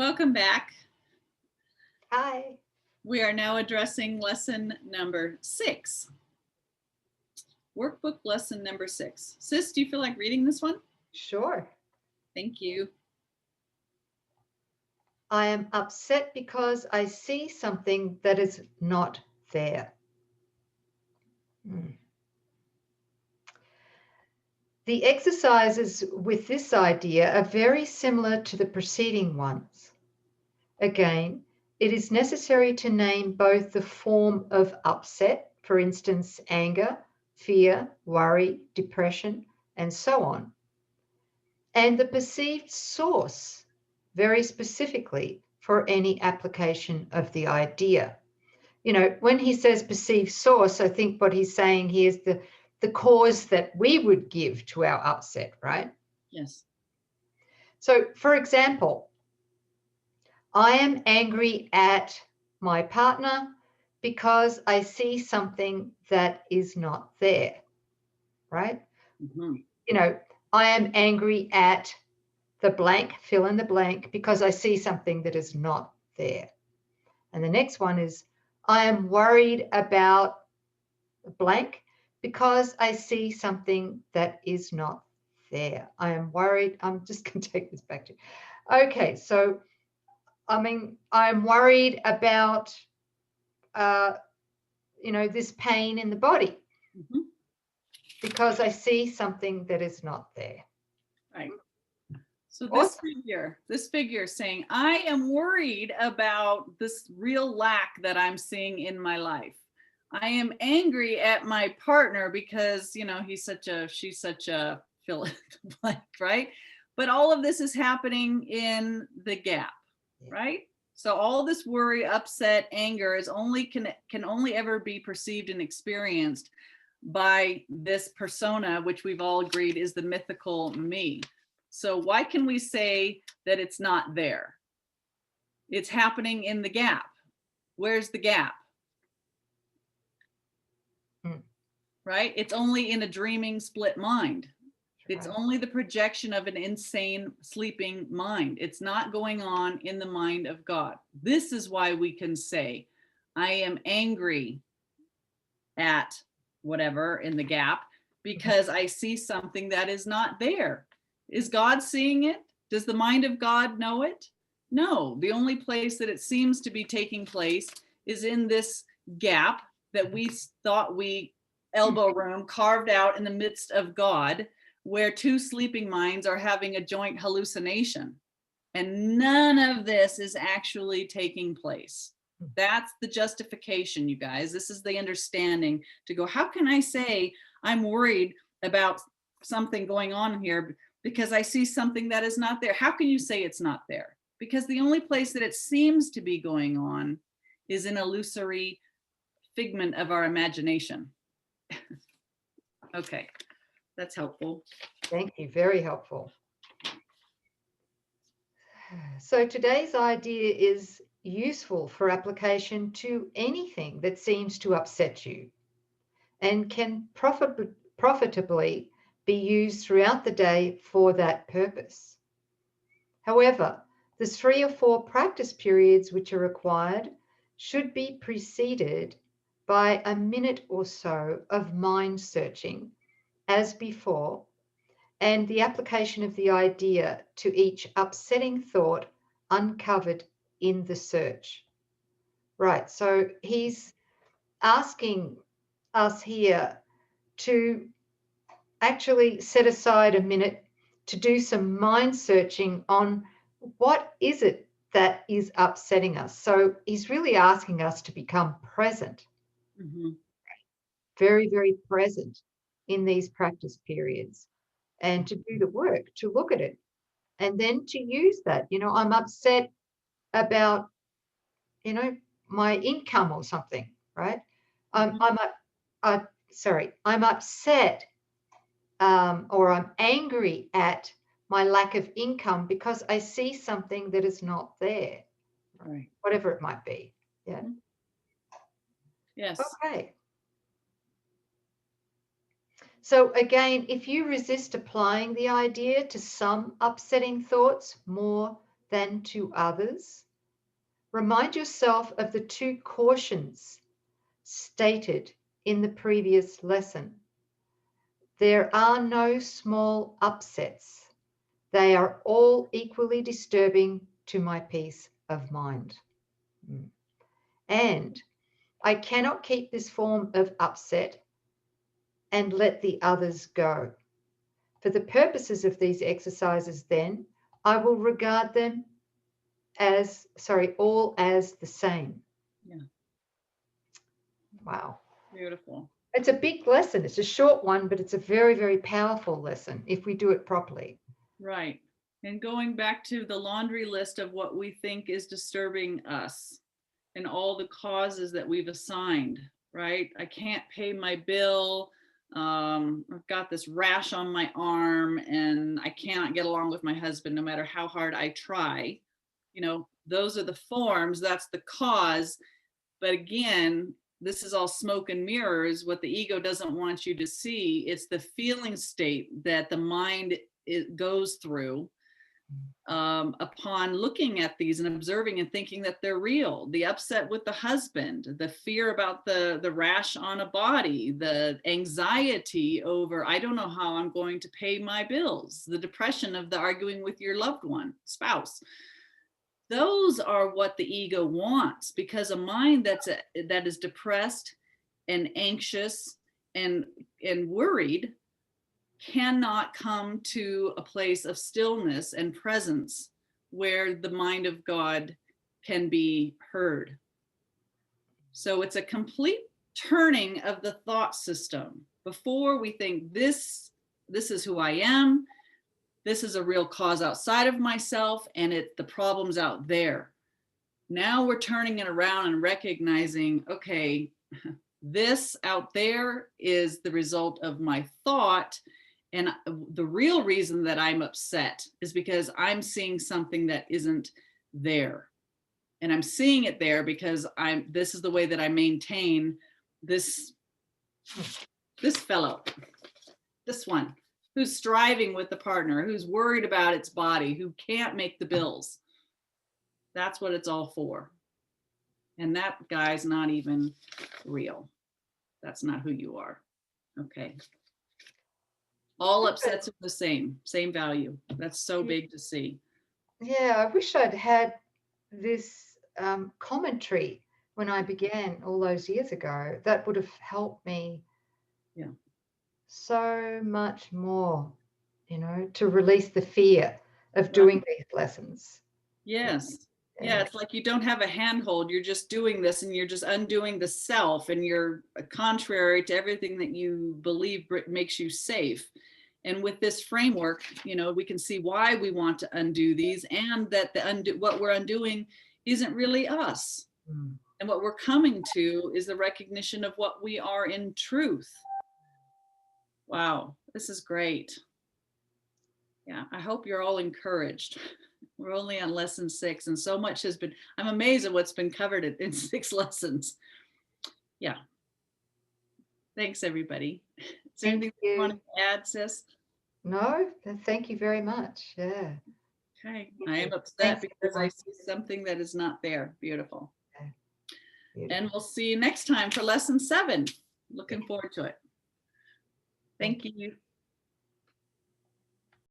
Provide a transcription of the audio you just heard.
Welcome back. Hi. We are now addressing lesson number 6. Workbook lesson number 6. Sis, do you feel like reading this one? Sure. Thank you. I am upset because I see something that is not there. The exercises with this idea are very similar to the preceding ones. Again, it is necessary to name both the form of upset, for instance, anger, fear, worry, depression, and so on, and the perceived source, very specifically for any application of the idea. You know, when he says perceived source, I think what he's saying here is the cause that we would give to our upset, right? Yes. So, for example, I am angry at my partner because I see something that is not there, right? Mm-hmm. You know, I am angry at the blank, fill in the blank, because I see something that is not there. And the next one is, I am worried about blank because I see something that is not there. I am worried. I'm just going to take this back to you. Okay, so I'm worried about, this pain in the body because I see something that is not there. Right. So Awesome. this figure is saying, I am worried about this real lack that I'm seeing in my life. I am angry at my partner because, she's such a fill in the blank, right? But all of this is happening in the gap, right? So all this worry, upset, anger is can only ever be perceived and experienced by this persona, which we've all agreed is the mythical me. So why can we say that it's not there? It's happening in the gap. Where's the gap? Right? It's only in a dreaming split mind. It's only the projection of an insane sleeping mind. It's not going on in the mind of God. This is why we can say, I am angry at whatever in the gap because I see something that is not there. Is God seeing it? Does the mind of God know it? No, the only place that it seems to be taking place is in this gap that we thought we elbow room carved out in the midst of God, where two sleeping minds are having a joint hallucination. And none of this is actually taking place. That's the justification, you guys. This is the understanding to go, how can I say I'm worried about something going on here because I see something that is not there? How can you say it's not there? Because the only place that it seems to be going on is an illusory figment of our imagination. Okay, that's helpful. Thank you, very helpful. So today's idea is useful for application to anything that seems to upset you and can profitably be used throughout the day for that purpose. However, the 3 or 4 practice periods which are required should be preceded by a minute or so of mind searching as before, and the application of the idea to each upsetting thought uncovered in the search. Right, so he's asking us here to actually set aside a minute to do some mind searching on what is it that is upsetting us. So he's really asking us to become present, very, very present in these practice periods, and to do the work, to look at it, and then to use that. I'm upset about, my income or something, right? I'm upset or I'm angry at my lack of income because I see something that is not there, right? Whatever it might be. Yeah. Yes. Okay. So again, if you resist applying the idea to some upsetting thoughts more than to others? Remind yourself of the 2 cautions stated in the previous lesson. There are no small upsets. They are all equally disturbing to my peace of mind. And I cannot keep this form of upset and let the others go. For the purposes of these exercises, then, I will regard them as, all as the same. Yeah. Wow. Beautiful. It's a big lesson. It's a short one, but it's a very, very powerful lesson if we do it properly. Right. And going back to the laundry list of what we think is disturbing us and all the causes that we've assigned, right? I can't pay my bill. I've got this rash on my arm and I cannot get along with my husband no matter how hard I try. You know, those are the forms, that's the cause. But again, this is all smoke and mirrors. What the ego doesn't want you to see, it's the feeling state that the mind goes through upon looking at these and observing and thinking that they're real. The upset with the husband, the fear about the rash on a body, the anxiety over, I don't know how I'm going to pay my bills, the depression of the arguing with your loved one, spouse. Those are what the ego wants, because a mind that is depressed and anxious and worried cannot come to a place of stillness and presence where the mind of God can be heard. So it's a complete turning of the thought system. Before we think this is who I am, this is a real cause outside of myself, and the problem's out there. Now we're turning it around and recognizing, okay, this out there is the result of my thought. And the real reason that I'm upset is because I'm seeing something that isn't there. And I'm seeing it there because this is the way that I maintain this fellow, this one, who's striving with the partner, who's worried about its body, who can't make the bills. That's what it's all for. And that guy's not even real. That's not who you are. Okay. All upsets are the same value. That's so big to see. Yeah, I wish I'd had this commentary when I began all those years ago. That would have helped me so much more, to release the fear of doing these lessons. Yes. Yeah, it's like you don't have a handhold. You're just doing this and you're just undoing the self, and you're contrary to everything that you believe makes you safe. And with this framework, we can see why we want to undo these, and that what we're undoing isn't really us. And what we're coming to is the recognition of what we are in truth. Wow, this is great. Yeah, I hope you're all encouraged. We're only on lesson 6, and so much has been, I'm amazed at what's been covered in 6 lessons. Yeah. Thanks, everybody. Is there anything you want to add, sis? No, thank you very much. Yeah. Okay. I am upset because I see something that is not there. Beautiful. Beautiful. And we'll see you next time for lesson 7. Looking forward to it. Thank you.